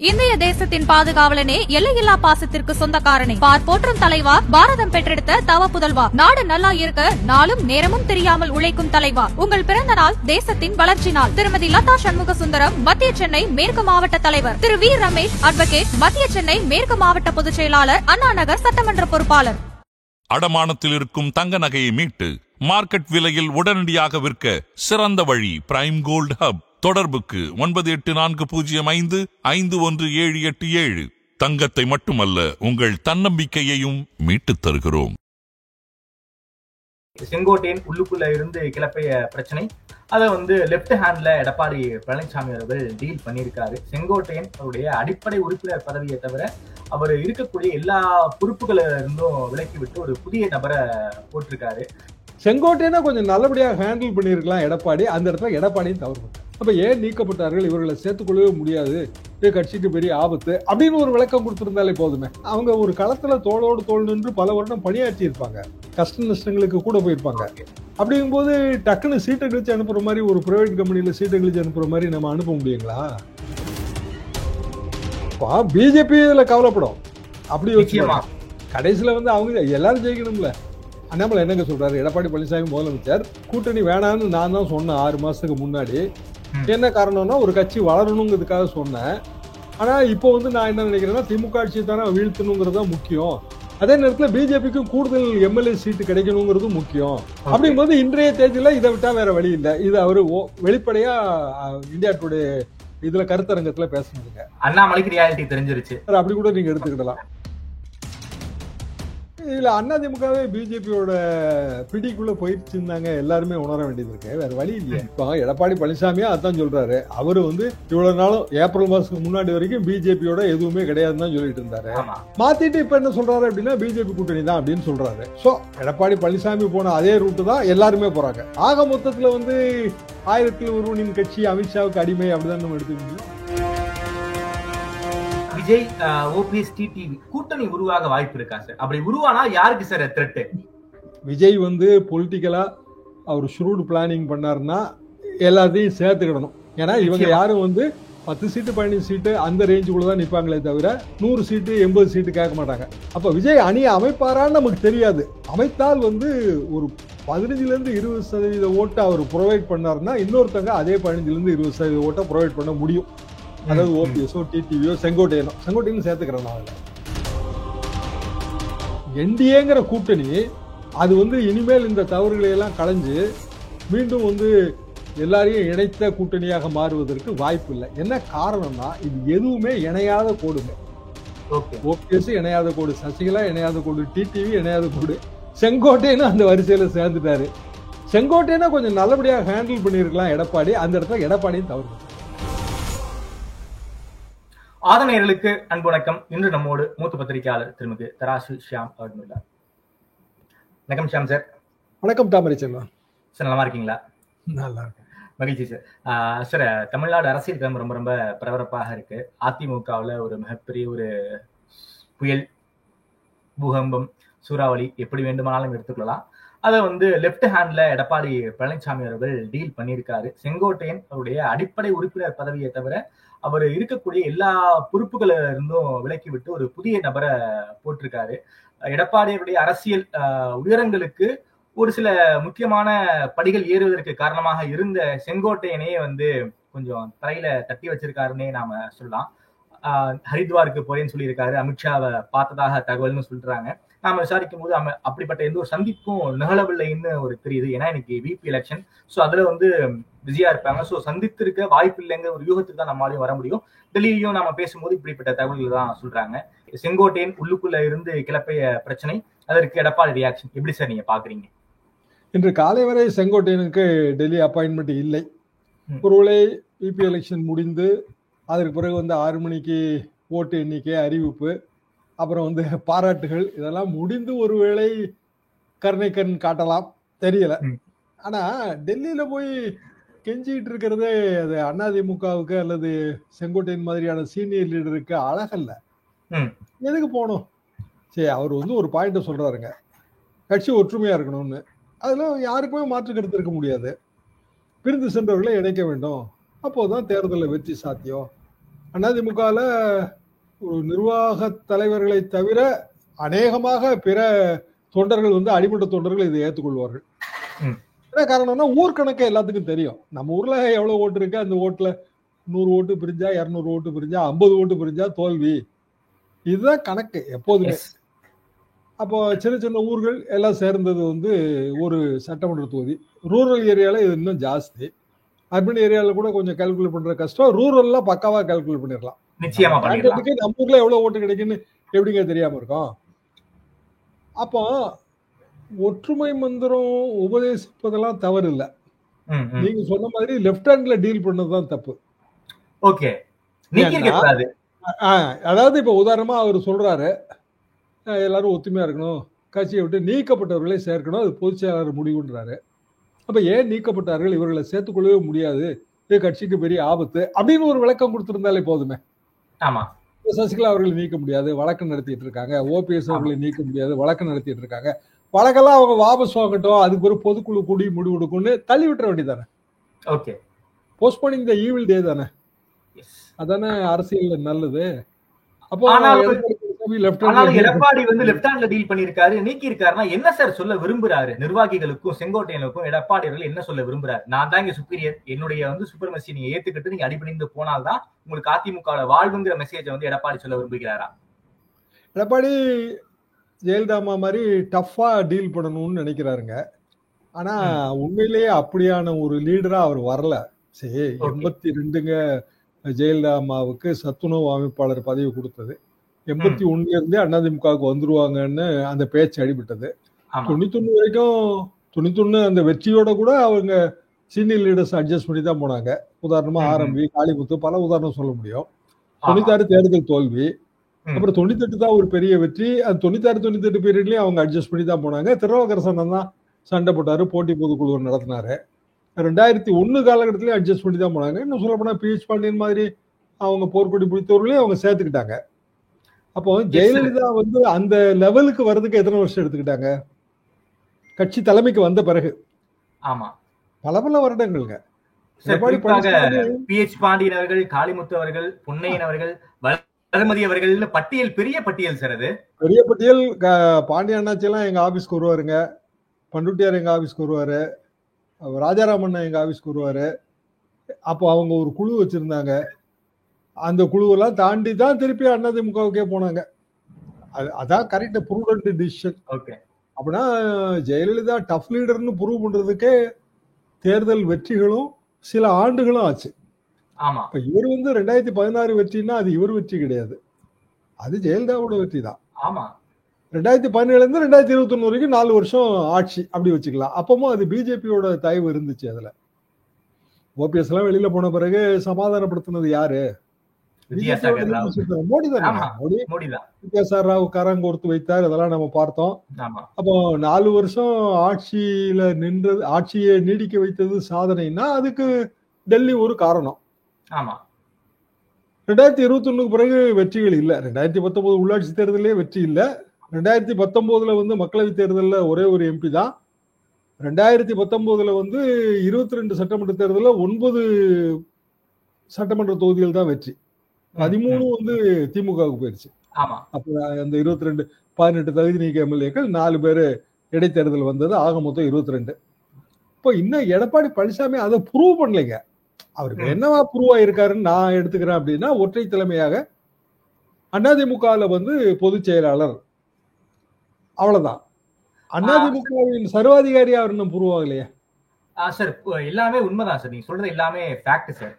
இந்திய தேசத்தின் பாதுகாவலனே, எல்லையில்லா பாசத்திற்கு சொந்தக்காரனே, பார் போற்றும் தலைவா, பாரதம் பெற்றெடுத்த தவ புதல்வா, நாடு நல்லா இருக்க நாளும் நேரமும் தெரியாமல் உழைக்கும் தலைவா, உங்கள் பிறந்த நாள் தேசத்தின் வளர்ச்சி நாள். திருமதி லதா சண்முக சுந்தரம், மத்திய சென்னை மேற்கு மாவட்ட தலைவர். திரு வி ரமேஷ், அட்வொகேட், மத்திய சென்னை மேற்கு மாவட்ட பொதுச் செயலாளர், அண்ணா நகர் சட்டமன்ற பொறுப்பாளர். அடமானத்தில் இருக்கும் தங்க நகையை மீட்டு மார்க்கெட் விலையில் உடனடியாக விற்க சிறந்த வழி பிரைம் கோல்ட் ஹப். தொடர்புக்கு 9845551787. தங்கத்தை மட்டுமல்ல, உங்கள் தன்னம்பிக்கையையும் மீட்டுத் தருகிறோம். செங்கோட்டையன் உள்ளுக்குள்ள இருந்து கிளப்பிய பிரச்சனை, அதை லெப்ட் ஹேண்ட்ல எடப்பாடி பழனிசாமி அவர்கள் டீல் பண்ணியிருக்காரு. செங்கோட்டையன் அவருடைய அடிப்படை உறுப்பினர் பதவியை தவிர அவர் இருக்கக்கூடிய எல்லா பொறுப்புகளை இருந்தும் விலக்கி விட்டு ஒரு புதிய நபரை போட்டிருக்காரு. செங்கோட்டையனை கொஞ்சம் நல்லபடியாக ஹேண்டில் பண்ணியிருக்கலாம் எடப்பாடி. அந்த இடத்துல எடப்பாடியும் தவறு. அப்ப ஏன் நீக்கப்பட்டார்கள், இவர்களை சேர்த்துக்கொள்ளவே முடியாது, கட்சிக்கு பெரிய ஆபத்து அப்படின்னு ஒரு விளக்கம் கொடுத்திருந்தாலே போதுமே. அவங்க ஒரு களத்துல தோளோடு தோல் நின்று பல வருடம் பணியாற்றி இருப்பாங்க, கஷ்ட நஷ்டங்களுக்கு கூட போயிருப்பாங்க. அப்படிங்கும்போது டக்குன்னு சீட்டை கழிச்சு அனுப்புற மாதிரி, ஒரு பிரைவேட் கம்பெனியில சீட்டை கழிச்சு அனுப்புற மாதிரி நம்ம அனுப்ப முடியுங்களா? பிஜேபி இதுல கவலைப்படும். அப்படி வச்சுக்கோமா, கடைசியில அவங்க எல்லாரும் ஜெயிக்கணும்ல. அண்ணாமலை என்னங்க சொல்றாரு, எடப்பாடி பழனிசாமி முதலமைச்சர் கூட்டணி வேணான்னு நான் தான் சொன்னேன் 6 மாசத்துக்கு முன்னாடி. என்ன காரணம்னா, ஒரு கட்சி வளரணுங்கிறதுக்காக சொன்னேன். ஆனா இப்போ நான் என்ன நினைக்கிறேன்னா, திமுக ஆட்சியை தானே வீழ்த்தணுங்கிறது தான் முக்கியம். அதே நேரத்தில் பிஜேபிக்கும் கூடுதல் எம்எல்ஏ சீட்டு கிடைக்கணுங்கிறதும் முக்கியம். அப்படிங்கும்போது இன்றைய தேதியில இதை விட்டா வேற வழி இல்லை. இது அவரு வெளிப்படையா இந்தியா டுடே இதுல கருத்தரங்கத்துல பேசுனதுங்க. அண்ணாமலைக்கு ரியாலிட்டி தெரிஞ்சிருச்சு, அப்படி கூட நீங்க எடுத்துக்கிடலாம். இதுல அதிமுகவே பிஜேபியோட பிடிக்குள்ள போயிடுச்சு இருந்தாங்க, எல்லாருமே உணர வேண்டியது இருக்கு. வேற வழி இல்லையா? இப்போ எடப்பாடி பழனிசாமியா அதான் சொல்றாரு. அவரு இவ்வளவு நாளும் ஏப்ரல் மாசத்துக்கு முன்னாடி வரைக்கும் பிஜேபியோட எதுவுமே கிடையாதுன்னு தான் சொல்லிட்டு இருந்தாரு. மாத்திட்டு இப்ப என்ன சொல்றாரு அப்படின்னா, பிஜேபி கூட்டணி தான் அப்படின்னு சொல்றாரு. சோ எடப்பாடி பழனிசாமி போன அதே ரூட்டு தான் எல்லாருமே போறாங்க. ஆக மொத்தத்துல 1000 ஒருவனின் கட்சி அமித்ஷாவுக்கு அடிமை அப்படிதான் நம்ம எடுத்துக்க முடியும். விஜய் ஓபிஎஸ் டிடிவி கூட்டணி உருவாக வாய்ப்பு இருக்கா சார்? அப்படி உருவானா யாருக்கு சார் த்ரெட்? விஜய் பொலிட்டிக்கலா அவர் ஷ்ரூட் பிளானிங் பண்ணாருன்னா எல்லாத்தையும் சேர்த்துக்கிடணும். ஏன்னா இவங்க யாரும் 10 சீட்டு 15 சீட்டு அந்த ரேஞ்சுக்குள்ள தான் நிற்பாங்களே தவிர 100 சீட்டு 80 சீட்டு கேட்க மாட்டாங்க. அப்ப விஜய் அணியை அமைப்பாரான்னு நமக்கு தெரியாது. அமைத்தால் ஒரு 15-20% ஓட்டை அவர் ப்ரொவைட் பண்ணாருன்னா, இன்னொருத்தங்க அதே 15-20% ஓட்டை ப்ரொவைட் பண்ண முடியும். அதாவது ஓபிஎஸோ டிடிவியோ செங்கோட்டையனும் சேர்த்துக்கிறேன். என்டிஏங்கிற கூட்டணி அது இனிமேல் இந்த தவறுகளை எல்லாம் களைஞ்சு மீண்டும் எல்லாரையும் இணைத்த கூட்டணியாக மாறுவதற்கு வாய்ப்பு இல்லை. என்ன காரணம்னா, இது எதுவுமே இணையாத கோடுங்க. ஓபிஎஸ் இணையாத கோடு, சசிகலா இணையாத கோடு, டிடிவி இணையாத கோடு, செங்கோட்டையனும் அந்த வரிசையில சேர்ந்துட்டாரு. செங்கோட்டையனை கொஞ்சம் நல்லபடியாக ஹேண்டில் பண்ணியிருக்கலாம் எடப்பாடி. அந்த இடத்துல எடப்பாடியும் தவறு. ஆதனையர்களுக்கு அன்பு வணக்கம். இன்று நம்மோடு மூத்த பத்திரிகையாளர் திருமதி தராசு ஷியாம் அவர்கள் உள்ளார். வணக்கம் ஷியாம் சார். வணக்கம் தாமரை செல்வா சார், நல்லா இருக்கீங்களா? நல்லா இருக்கு, மகிழ்ச்சி சார். சார், தமிழ்நாடு அரசியல் களம் ரொம்ப ரொம்ப பரபரப்பாக இருக்கு. அதிமுகவில் ஒரு மிகப்பெரிய ஒரு புயல், பூகம்பம், சூறாவளி எப்படி வேண்டுமானாலும் எடுத்துக்கொள்ளலாம். அதை லெப்ட் ஹேண்ட்ல எடப்பாடி பழனிசாமி அவர்கள் டீல் பண்ணியிருக்காரு. செங்கோட்டையன் அவருடைய அடிப்படை உறுப்பினர் பதவியை தவிர அவர் இருக்கக்கூடிய எல்லா பொறுப்புகளை இருந்தும் விலக்கி விட்டு ஒரு புதிய நபரை போட்டிருக்காரு. எடப்பாடியுடைய அரசியல் உயரங்களுக்கு ஒரு சில முக்கியமான படிகள் ஏறுவதற்கு காரணமாக இருந்த செங்கோட்டையனே கொஞ்சம் தரையில தட்டி வச்சிருக்காருன்னே நாம சொல்லலாம். ஹரித்வாருக்கு போறேன்னு சொல்லியிருக்காரு, அமித்ஷாவை பார்த்ததாக தகவல்னு சொல்றாங்க. நாம விசாரிக்கும் போது அப்படிப்பட்ட எந்த ஒரு சந்திப்பும் நிகழவில்லைன்னு ஒரு தெரியுது. ஏன்னா இன்னைக்கு விபி எலெக்ஷன், ஸோ அதுல பிஸியா இருப்பாங்க. ஸோ சந்தித்திருக்க வாய்ப்பு இல்லைங்கிற ஒரு யூகத்துக்கு தான் நம்மளாலையும் வர முடியும். டெல்லியிலையும் நாம பேசும்போது இப்படிப்பட்ட தகவல்கள் தான் சொல்றாங்க. செங்கோட்டையன் உள்ளுக்குள்ள இருந்து கிளப்பிய பிரச்சனை, அதற்கு எடப்பாடி ரியாக்ஷன் எப்படி சார் நீங்க பாக்குறீங்க? இன்று காலை வரை செங்கோட்டையனுக்கு டெல்லி அப்பாயின்மெண்ட் இல்லை. ஒருவேளை விபி எலெக்ஷன் முடிந்து அதற்கு பிறகு 6 மணிக்கு ஓட்டு எண்ணிக்கை அறிவிப்பு, அப்புறம் பாராட்டுகள், இதெல்லாம் முடிந்து ஒருவேளை கருணை காட்டலாம், தெரியல. ஆனா டெல்லியில போய் கெஞ்சிட்டு இருக்கிறதே அது அதிமுகவுக்கு அல்லது செங்கோட்டையன் மாதிரியான சீனியர் லீடருக்கு அழகல்ல. எதுக்கு போகணும்? சரி, அவர் ஒரு பாயிண்ட சொல்றாருங்க, கட்சி ஒற்றுமையா இருக்கணும்னு. அதுல யாருக்குமே மாற்று கருத்து இருக்க முடியாது. பிரிந்து சென்றவர்களை இணைக்க வேண்டும், அப்போதான் தேர்தலில் வெற்றி சாத்தியம் அதிமுகவில் ஒரு நிர்வாக தலைவர்களை தவிர அநேகமாக பிற தொண்டர்கள் வந்து அடிமட்ட தொண்டர்கள் இதை ஏற்றுக்கொள்வார்கள். என்ன காரணம்னா ஊர் கணக்கு எல்லாத்துக்கும் தெரியும். நம்ம ஊர்ல எவ்வளவு ஓட்டு இருக்கு, அந்த ஓட்டுல 100 ஓட்டு பிரிஞ்சா 200 ஓட்டு பிரிஞ்சா 50 ஓட்டு பிரிஞ்சா தோல்வி, இதுதான் கணக்கு எப்போதுமே. அப்போ சின்ன சின்ன ஊர்கள் எல்லாம் சேர்ந்தது வந்து ஒரு சட்டமன்ற தொகுதி. ரூரல் ஏரியால இது இன்னும் ஜாஸ்தி. அர்பன் ஏரியால கூட கொஞ்சம் கால்குலேட் பண்ற கஷ்டம். ரூரல்ல பக்காவா கால்குலேட் பண்ணிடலாம். நிச்சயமா நம்ம ஊர்ல எவ்வளவு ஓட்டு கிடைக்குன்னு எப்படிங்க தெரியாம இருக்கும். அப்போ ஒற்றுமை மந்திரம் உபதேசிப்பதெல்லாம் தவறு இல்லை. நீங்க சொன்ன மாதிரி லெப்ட் ஹேண்ட்ல டீல் பண்ணதுதான் தப்பு. அதாவது இப்ப உதாரணமா அவர் சொல்றாரு எல்லாரும் ஒத்துமையா இருக்கணும், கட்சியை விட்டு நீக்கப்பட்டவர்களை சேர்க்கணும், அது பொதுச் செயலாளர் முடிவுன்றாரு. அப்ப ஏன் நீக்கப்பட்டார்கள், இவர்களை சேர்த்துக்கொள்ளவே முடியாது, இது கட்சிக்கு பெரிய ஆபத்து அப்படின்னு ஒரு விளக்கம் கொடுத்திருந்தாலே போதுமே. ஆமா, சசிகலா அவர்களை நீக்க முடியாது, வழக்கு நடத்திட்டு இருக்காங்க. ஓபிஎஸ் அவர்களை நீக்க முடியாது, வழக்கு நடத்திட்டு இருக்காங்க. வழக்கெல்லாம் அவங்க வாபஸ் வாங்கட்டும், அதுக்கு ஒரு பொதுக்குழு கூடி முடிவு எடுக்கும்னு தள்ளி விட்டுற வேண்டியதானே. ஓகே, போஸ்ட்போனிங் த ஈவில் டே தானே, அதானே அரசியல் நல்லது. அப்போ எடப்பாடி வந்து லெப்ட் ஹேண்ட்ல டீல் பண்ணிருக்காரு, நீக்கி இருக்காருன்னா என்ன சார் சொல்ல விரும்புறாரு? நிர்வாகிகளுக்கும் செங்கோட்டையனுக்கும் எடப்பாடி அவர்கள் என்ன சொல்ல விரும்புறாரு? நான் தான் இங்க சுப்பீரியர், என்னுடைய வந்து சுப்ரமசி நீங்க ஏத்துக்கிட்டு நீங்க அடிபணிந்து போனால்தான் உங்களுக்கு அதிமுக வாழ்வுங்கிற மெசேஜை வந்து எடப்பாடி சொல்ல விரும்புகிறாரா? எடப்பாடி ஜெயலலிதா மாதிரி டஃபா டீல் பண்ணணும்னு நினைக்கிறாருங்க. ஆனா உண்மையிலேயே அப்படியான ஒரு லீடரா அவர் வரல. சரி, 82ங்க ஜெயலலிதா அம்மாவுக்கு சத்துணவு அமைப்பாளர் பதவி கொடுத்தது. 81 இருந்தே அதிமுகவுக்கு வந்துருவாங்கன்னு அந்த பேச்சு அடிபட்டது. 91 வரைக்கும் 91 அந்த வெற்றியோட கூட அவங்க சீனியர் லீடர்ஸ் அட்ஜஸ்ட் பண்ணி தான் போனாங்க. உதாரணமா ஆரம்பி, காளிமுத்து, பல உதாரணம் சொல்ல முடியும். 96 தேர்தல் தோல்வி, அப்புறம் 98 தான் ஒரு பெரிய வெற்றி. அது 96-98 பீரியட்லயும் அவங்க அட்ஜஸ்ட் பண்ணி தான் போனாங்க. திருநாவுக்கரசன் தான் சண்டை போட்டாரு, போட்டி பொதுக்குழு நடத்தினாரு. 2001 காலகட்டத்திலயும் அட்ஜஸ்ட் பண்ணி தான் போனாங்க. இன்னும் சொல்ல போனா பிஎச் பாண்டியன் மாதிரி அவங்க போர்க்கொடி பிடித்தவர்களையும் அவங்க சேர்த்துக்கிட்டாங்க. அப்போ ஜெயலலிதா வந்து அந்த லெவலுக்கு வர்றதுக்கு எத்தனை வருஷம் எடுத்துக்கிட்டாங்க? கட்சி தலைமைக்கு வந்த பிறகு பல வருடங்கள்ங்க. பிஎச் பாண்டியன் அவர்கள், காளிமுத்து அவர்கள், பொன்னையன் அவர்கள், வளர்மதி அவர்கள், பட்டியல் பெரிய பட்டியல் சார். அது பெரிய பட்டியல். பாண்டிய அண்ணாச்சி எல்லாம் எங்க ஆபீஸ்க்கு வருவாருங்க, பண்டுட்டியார் எங்க ஆபீஸ்க்கு வருவாரு, ராஜாராமண்ணா எங்க ஆபீஸ்க்கு வருவாரு. அப்போ அவங்க ஒரு குழு வச்சிருந்தாங்க. அந்த குழுவெல்லாம் தாண்டி தான் திருப்பி அதிமுகவுக்கே போனாங்க. அதான் கரெக்ட், ப்ரூடன்ட் டிசிஷன். அப்படின்னா ஜெயலலிதா டஃப் லீடர்னு ப்ரூவ் பண்றதுக்கே தேர்தல் வெற்றிகளும் சில ஆண்டுகளும் ஆச்சு. இப்ப இவர் வந்து 2016 வெற்றினா அது இவர் வெற்றி கிடையாது, அது ஜெயலலிதாவோட வெற்றி தான். 2017 இருந்து 2021 வரைக்கும் 4 வருஷம் ஆட்சி அப்படி வச்சுக்கலாம். அப்பவும் அது பிஜேபியோட தயவு இருந்துச்சு. அதுல ஓபிஎஸ் எல்லாம் வெளியில போன பிறகு சமாதானப்படுத்தினது யாரு? மோடி தான். வித்யாசாகர் ராவ் கரங்கோர்த்து வைத்தார், அதெல்லாம் நம்ம பார்த்தோம். அப்போ 4 வருஷம் ஆட்சியில நின்றது, ஆட்சியை நீடிக்க வைத்தது சாதனைன்னா அதுக்கு டெல்லி ஒரு காரணம். 2021 பிறகு வெற்றிகள் இல்ல. 2019 உள்ளாட்சி தேர்தலே வெற்றி இல்ல. 2019 வந்து மக்களவை தேர்தலில் ஒரே ஒரு எம்பி தான். 2019 வந்து 22 சட்டமன்ற தேர்தலில் 9 சட்டமன்ற தொகுதிகள் தான் வெற்றி. 13 வந்து திமுகவுக்கு போயிருச்சு. அப்ப அந்த 22 18 தகுதி நீக்க எம்எல்ஏக்கள் 4 பேரு இடைத்தேர்தல் வந்தது, ஆக மொத்தம் 22. இப்போ இன்னும் எடப்பாடி பழனிசாமி அதை ப்ரூவ் பண்ணலைங்க. அவருக்கு என்னவா ப்ரூவ் ஆயிருக்காருன்னு நான் எடுத்துக்கிறேன் அப்படின்னா, ஒற்றை தலைமையாக அதிமுகவில் வந்து பொதுச் செயலாளர், அவ்வளவுதான். அதிமுகவின் சர்வாதிகாரி அவர் இன்னும் ப்ரூவ் ஆகலையே. சார் எல்லாமே உண்மைதான் சார், நீங்க சொல்றது எல்லாமே ஃபேக்ட் சார்.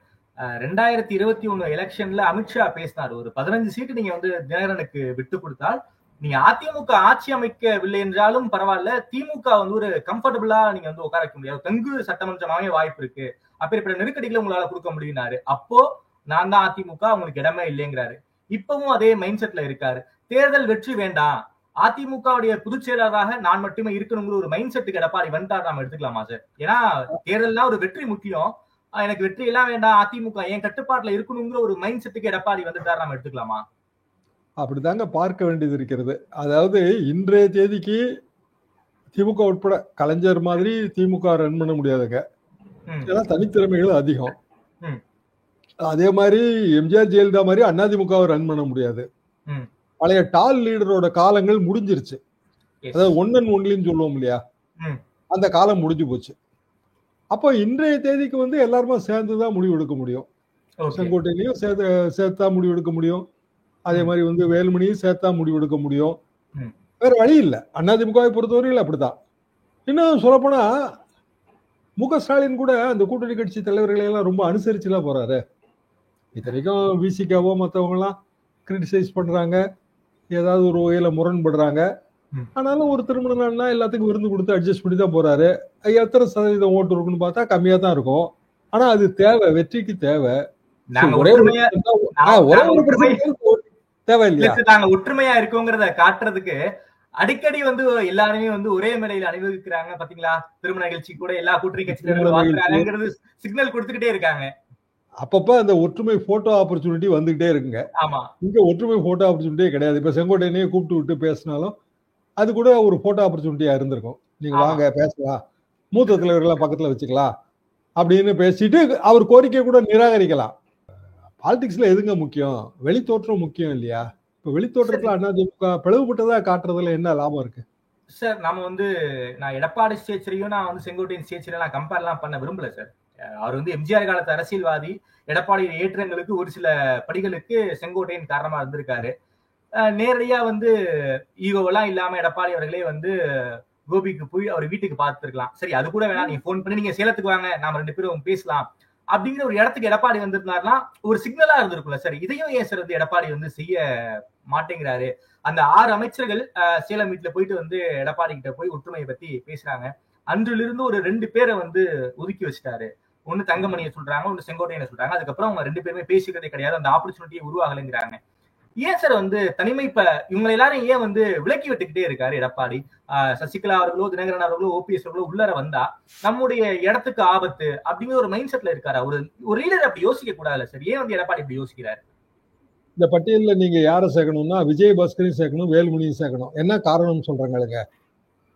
2021 எலெக்ஷன்ல அமித்ஷா பேசினார், ஒரு 15 சீட்டு நீங்க வந்து தினகரனுக்கு விட்டு கொடுத்தால் நீங்க அதிமுக ஆட்சி அமைக்கவில்லை என்றாலும் பரவாயில்ல, திமுக வந்து ஒரு கம்ஃபர்டபுளா நீங்க வந்து உட்கார வைக்க முடியாது, தெங்கு சட்டமன்றமாவே வாய்ப்பு இருக்கு, அப்பேற்பட்ட நெருக்கடிகளை உங்களால கொடுக்க முடியும்னாரு. அப்போ நான் தான் அதிமுக, உங்களுக்கு இடமே இல்லைங்கிறாரு. இப்பவும் அதே மைண்ட் செட்ல இருக்காரு. தேர்தல் வெற்றி வேண்டாம், அதிமுகவுடைய பொதுச் செயலாளராக நான் மட்டுமே இருக்கணுங்கிற ஒரு மைண்ட் செட்டுக்கு எடப்பாடி வந்துட்டார், நாம எடுத்துக்கலாமா சார்? ஏன்னா தேர்தல்லாம் ஒரு வெற்றி முக்கியம், எனக்கு வெற்றி எல்லாம் வேண்டாம், அதிமுக என் கட்டுப்பாட்டுல இருக்கணுங்கிற ஒரு மைண்ட் செட்டுக்கு எடப்பாடி வந்துட்டார், நாம எடுத்துக்கலாமா? அப்படிதாங்க பார்க்க வேண்டியது இருக்கிறது. அதாவது இன்றைய தேதிக்கு திமுக உட்பட கலைஞர் மாதிரி திமுக ரன் பண்ண முடியாதுங்க. ஏன்னா தனித்திறமைகள் அதிகம். அதே மாதிரி எம்ஜிஆர் ஜெயலலிதா மாதிரி அதிமுகவை ரன் பண்ண முடியாது. பழைய டால் லீடரோட காலங்கள் முடிஞ்சிருச்சு. அதாவது ஒன் அண்ட் ஒன்லின்னு சொல்லுவோம் இல்லையா, அந்த காலம் முடிஞ்சு போச்சு. அப்போ இன்றைய தேதிக்கு வந்து எல்லாருமே சேர்ந்துதான் முடிவு எடுக்க முடியும். செங்கோட்டையிலையும் சேர்த்தா முடிவு எடுக்க முடியும். அதே மாதிரி வந்து வேலுமணியும் சேர்த்தா முடிவு எடுக்க முடியும். வேற வழி இல்லை. அதிமுகவை பொறுத்தவரையில் அப்படித்தான். இன்னும் சொல்லப்போனா மு.க. ஸ்டாலின் கூட அந்த கூட்டணி கட்சி தலைவர்களை எல்லாம் ரொம்ப அனுசரிச்சுலாம் போறாரு. இத்தனைக்கும் விசிகாவோ மற்றவங்க எல்லாம் கிரிட்டிசைஸ் பண்றாங்க, ஏதாவது ஒரு வகையில முரண்படுறாங்க. ஆனாலும் ஒரு திருமண நாள்னா எல்லாத்துக்கும் விருந்து கொடுத்து அட்ஜஸ்ட் பண்ணி தான் போறாரு. எத்தனை சதவீதம் ஓட்டு இருக்குன்னு பார்த்தா கம்மியா தான் இருக்கும். ஆனா அது தேவை, வெற்றிக்கு தேவை. ஒரே ஒரு தேவை இல்லையா? நாங்க ஒற்றுமையா இருக்கோங்கிறத காட்டுறதுக்கு அடிக்கடி வந்து எல்லாருமே வந்து ஒரே மேடையில் அனுபவிக்கிறாங்க. பாத்தீங்களா, திருமண நிகழ்ச்சி கூட எல்லா கூட்டணி கட்சியினரும் சிக்னல் கொடுத்துக்கிட்டே இருக்காங்க. அப்பப்ப அந்த ஒற்றுமை போட்டோ ஆப்பர்ச்சுனிட்டி வந்துகிட்டே இருக்குங்க. ஆமா, இங்க ஒற்றுமை போட்டோ ஆப்பர்ச்சுனிட்டியே கிடையாது. இப்ப செங்கோட்டையனையே கூப்பிட்டு விட்டு பேசினாலும் அது கூட ஒரு போட்டோ ஆப்பர்ச்சுனிட்டியா இருந்திருக்கும். நீங்க வாங்க பேசலாம், மூத்த தலைவர்கள்லாம் பக்கத்துல வச்சுக்கலாம் அப்படின்னு பேசிட்டு அவர் கோரிக்கை கூட நிராகரிக்கலாம். பாலிடிக்ஸ்ல எதுங்க முக்கியம்? வெளித்தோற்றம் முக்கியம் இல்லையா? இப்ப வெளித்தோற்றத்துல அதிமுக பிளவுபட்டதா காட்டுறதுல என்ன லாபம் இருக்கு சார்? நம்ம வந்து நான் எடப்பாடி ஸ்டேச்சரையும் நான் வந்து செங்கோட்டையின் ஸ்டேச்சரையும் நான் கம்பேர் எல்லாம் பண்ண விரும்பல சார். அவர் வந்து எம்ஜிஆர் காலத்து அரசியல்வாதி. எடப்பாடி ஏற்றங்களுக்கு ஒரு சில படிகளுக்கு செங்கோட்டையின் காரணமா இருந்திருக்காரு. நேரடியா வந்து ஈகோவெல்லாம் இல்லாம எடப்பாடி அவர்களே வந்து கோபிக்கு போய் அவர் வீட்டுக்கு பார்த்துருக்கலாம். சரி, அது கூட வேணாம், நீங்க போன் பண்ணி நீங்க சேலத்துக்கு வாங்க, நாம 2 பேரும் பேசலாம் அப்படிங்கிற ஒரு இடத்துக்கு எடப்பாடி வந்திருந்தாருன்னா ஒரு சிக்னலா இருந்திருக்கும்ல சார். இதையும் ஏன் சார் வந்து எடப்பாடி வந்து செய்ய மாட்டேங்கிறாரு? அந்த 6 அமைச்சர்கள் சேலம் வீட்டுல போயிட்டு வந்து எடப்பாடி கிட்ட போய் ஒற்றுமையை பத்தி பேசுறாங்க. அன்றிலிருந்து ஒரு 2 பேரை வந்து ஒதுக்கி வச்சுட்டாரு. ஒண்ணு தங்கமணியை சொல்றாங்க, ஒண்ணு செங்கோட்டையனை சொல்றாங்க. அதுக்கப்புறம் அவங்க 2 பேருமே பேசிக்கிறதே கிடையாது. அந்த ஆப்பர்ச்சுனிட்டியை உருவாகலைங்கிறாங்க. ஏன் சார் வந்து இவங்க எல்லாரும் ஏன் வந்து விலக்கி விட்டுக்கிட்டே இருக்காரு எடப்பாடி? சசிகலா அவர்களோ, தினகரன் அவர்களோ, ஓபிஎஸ் அவர்களோ உள்ளர வந்தா நம்முடைய இடத்துக்கு ஆபத்து அப்படிங்கிற ஒரு மைண்ட் செட்ல இருக்காரா? ஒரு லீடர் அப்படி யோசிக்க கூடாதுல்ல சார்? ஏன் வந்து எடப்பாடி இப்படி யோசிக்கிறாரு? இந்த பட்டியலில் நீங்க யாரை சேர்க்கணும்னா விஜயபாஸ்கரையும் சேர்க்கணும், வேலுமணியும் சேர்க்கணும். என்ன காரணம் சொல்றாங்க?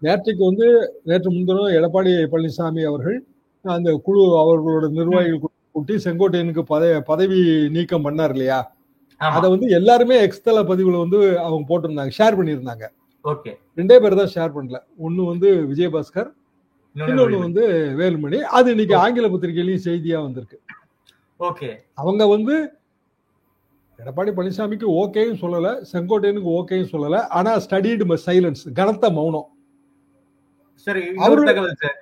நேற்று முன்தினம் எடப்பாடி பழனிசாமி அவர்கள் அந்த குழு அவர்களோட நிர்வாகிகள் கூட்டி செங்கோட்டையனுக்கு பதவி நீக்கம் பண்ணார் இல்லையா? அதை வந்து எல்லாருமே எக்ஸ்தல பதிவுல வந்து அவங்க போட்டிருந்தாங்க, ஷேர் பண்ணியிருந்தாங்க. 2 பேர் தான் ஷேர் பண்ணல. ஒண்ணு வந்து விஜயபாஸ்கர், இன்னொன்னு வந்து வேலுமணி. அது இன்னைக்கு ஆங்கில பத்திரிகையிலையும் செய்தியா வந்திருக்கு. அவங்க வந்து எடப்பாடி பழனிசாமிக்கு ஓகேயும் சொல்லல, செங்கோட்டையனுக்கு ஓகேயும் சொல்லல. ஆனா ஸ்டடீடு சைலன்ஸ், கனத்த மௌனம். சரி, அவரு தகவல் சார்,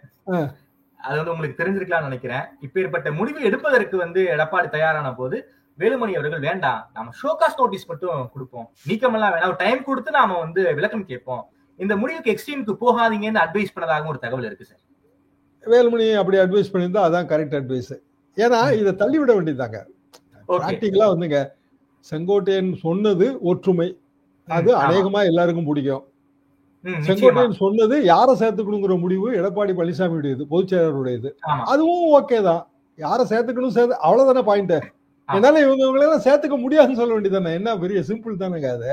அது வந்து உங்களுக்கு தெரிஞ்சிருக்கலாம்னு நினைக்கிறேன். இப்பேற்பட்ட முடிவு எடுப்பதற்கு வந்து எடப்பாடி தயாரான போது வேலுமணி அவர்கள் வேண்டாம், நாம ஷோகாஸ் நோட்டீஸ் மட்டும் கொடுப்போம், நீக்கமெல்லாம் வேணாம், டைம் கொடுத்து நாம வந்து விளக்கம் கேட்போம், இந்த முடிவுக்கு எக்ஸ்ட்ரீமுக்கு போகாதீங்கன்னு அட்வைஸ் பண்ணதாகவும் ஒரு தகவல் இருக்கு சார். வேலுமணி அப்படி அட்வைஸ் பண்ணியிருந்தா அதான் கரெக்ட் அட்வைஸ். ஏன்னா இதை தள்ளிவிட வேண்டியதாங்க. பிராக்டிகலா வந்துங்க, செங்கோட்டையன் சொன்னது ஒற்றுமை, அது அநேகமா எல்லாருக்கும் பிடிக்கும். செங்கோட்டையன் சொன்னது யாரை சேர்த்துக்கணுங்கிற முடிவு எடப்பாடி பழனிசாமியுடையது, பொதுச் செயலருடையது. அதுவும் ஓகே தான். யாரை சேர்த்துக்கணும் அவ்வளவுதானே பாயிண்ட். என்னால இவங்களெல்லாம் சேர்த்துக்க முடியாதுன்னு சொல்ல வேண்டியதானே? என்ன பெரிய சிம்பிள் தானேங்க அது.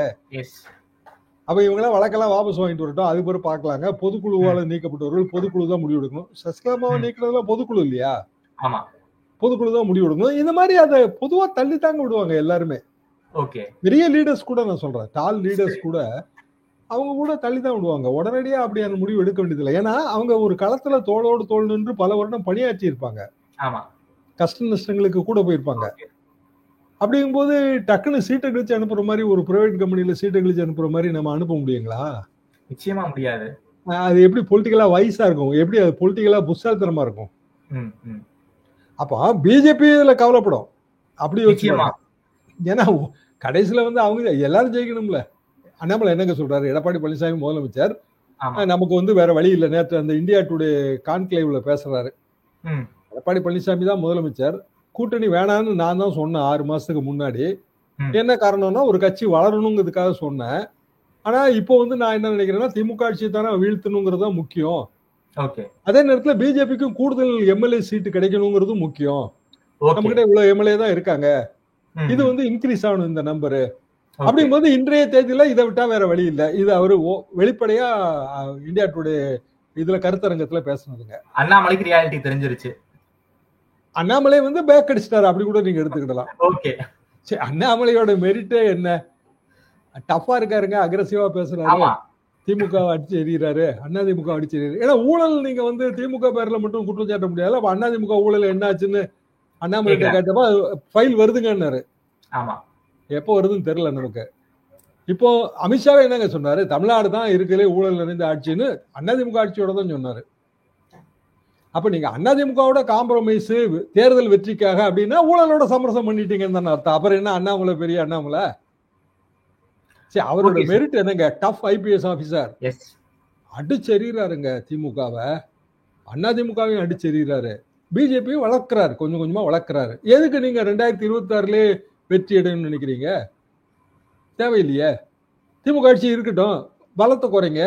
அப்ப இவங்களாம் வழக்கெல்லாம் வாபஸ் வாங்கிட்டு வரட்டும், அது பிறகு பாக்கலாங்க. பொதுக்குழுவால நீக்கப்பட்டவர்கள் பொதுக்குழு தான் முடிவு எடுக்கணும். சசிகலாமாவை நீக்கிறதுல பொதுக்குழு இல்லையா? பொதுக்குழு தான் முடிவு எடுக்கணும். இந்த மாதிரி அதை பொதுவா தள்ளி தாங்க விடுவாங்க எல்லாருமே. பெரிய லீடர்ஸ் கூட நான் சொல்றேன், டால் லீடர்ஸ் கூட அவங்க கூட தள்ளி தான் விடுவாங்க. உடனடியா அப்படியான முடிவு எடுக்க வேண்டியதில்லை. ஏன்னா அவங்க ஒரு களத்துல தோளோடு தோல் நின்று பல வருடம் பணியாற்றி இருப்பாங்க, கஷ்ட நஷ்டங்களுக்கு கூட போயிருப்பாங்க. அப்படிங்கும்போது டக்குன்னு சீட்டை கழிச்சு அனுப்புற மாதிரி, ஒரு பிரைவேட் கம்பெனில சீட்டை கழிச்சு அனுப்புற மாதிரி நம்ம அனுப்ப முடியுங்களா? நிச்சயமா முடியாது. அது எப்படி பொலிட்டிக்கலா வைஸா இருக்கும், எப்படி அது பொலிட்டிக்கலா புத்தாலித்தனமா இருக்கும்? அப்ப பிஜேபி இதுல கவலைப்படும் அப்படி யோசிச்சு. ஏன்னா கடைசியில வந்து அவங்க எல்லாரும் ஜெயிக்கணும்ல. அண்ணாமலை என்னங்க சொல்றாரு, எடப்பாடி பழனிசாமி முதலமைச்சர், நமக்கு வந்து வேற வழி இல்லை. நேற்று அந்த இந்தியா டுடே கான்க்ளேவ்ல பேசுறாரு, எடப்பாடி பழனிசாமி தான் முதலமைச்சர், கூட்டணி வேணான்னு நான் தான் சொன்னேன் 6 மாசத்துக்கு முன்னாடி. என்ன காரணம்னா ஒரு கட்சி வளரணுங்கிறதுக்காக சொன்னேன். ஆனா இப்போ வந்து நான் என்ன நினைக்கிறேன்னா திமுக ஆட்சியை தானே வீழ்த்தணுங்கிறது தான் முக்கியம். அதே நேரத்துல பிஜேபிக்கும் கூடுதல் எம்எல்ஏ சீட்டு கிடைக்கணுங்கிறதும் முக்கியம். நம்ம கிட்ட இவ்வளவு எம்எல்ஏ தான் இருக்காங்க, இது வந்து இன்க்ரீஸ் ஆகணும் இந்த நம்பரு. அப்படிங்கும்போது இன்றைய தேதியில இதை விட்டா வேற வழி இல்லை. இது அவரு வெளிப்படையா இந்தியா டுடே இதுல கருத்தரங்கத்துல பேசுனதுங்க. அண்ணாமலைக்கு ரியாலிட்டி தெரிஞ்சிருச்சு. அண்ணாமலை வந்து பேக் அடிச்சிட்டாரு, அப்படி கூட நீங்க எடுத்துக்கிடலாம். ஓகே. சரி, அண்ணாமலையோட மெரிட்டே என்ன? டஃபா இருக்காருங்க, அக்ரெசிவா பேசுறாரு, திமுக அடிச்சு எறிகிறாரு, அதிமுக அடிச்சு எறிகிறாரு. ஏன்னா ஊழல் நீங்க வந்து திமுக பேர்ல மட்டும் குற்றம் சாட்ட முடியாது. அப்ப அதிமுக ஊழல் என்ன ஆச்சுன்னு அண்ணாமலை கேட்டப்ப ஃபைல் வருதுங்கன்னாரு. ஆமா, எப்போ வருதுன்னு தெரியல நமக்கு. இப்போ அமித்ஷாவே என்னங்க சொன்னாரு, தமிழ்நாடு தான் இருக்கிற ஊழல் நிறைந்த ஆட்சின்னு அதிமுக ஆட்சியோட தான் சொன்னாரு. அப்ப நீங்க அதிமுகவோட காம்ப்ரமைஸ் தேர்தல் வெற்றிக்காக அப்படின்னா ஊழலோட சமரசம் பண்ணிட்டீங்கன்னு தானே அர்த்தம். அப்புறம் என்ன அண்ணாமலை பெரிய அண்ணாமலை? சரி, அவரோட மெரிட் என்னங்க? Tough IPS officer. அடிச்செறிகிறாருங்க திமுகவை, அதிமுகவையும் அடிச்செறிகிறாரு, பிஜேபியும் வளர்க்கிறாரு, கொஞ்சம் கொஞ்சமா வளர்க்கிறாரு. எதுக்கு நீங்க 2026 வெற்றி அடையணும்னு நினைக்கிறீங்க? தேவையில்லையே, திமுக ஆட்சி இருக்கட்டும், பலத்தை குறைங்க.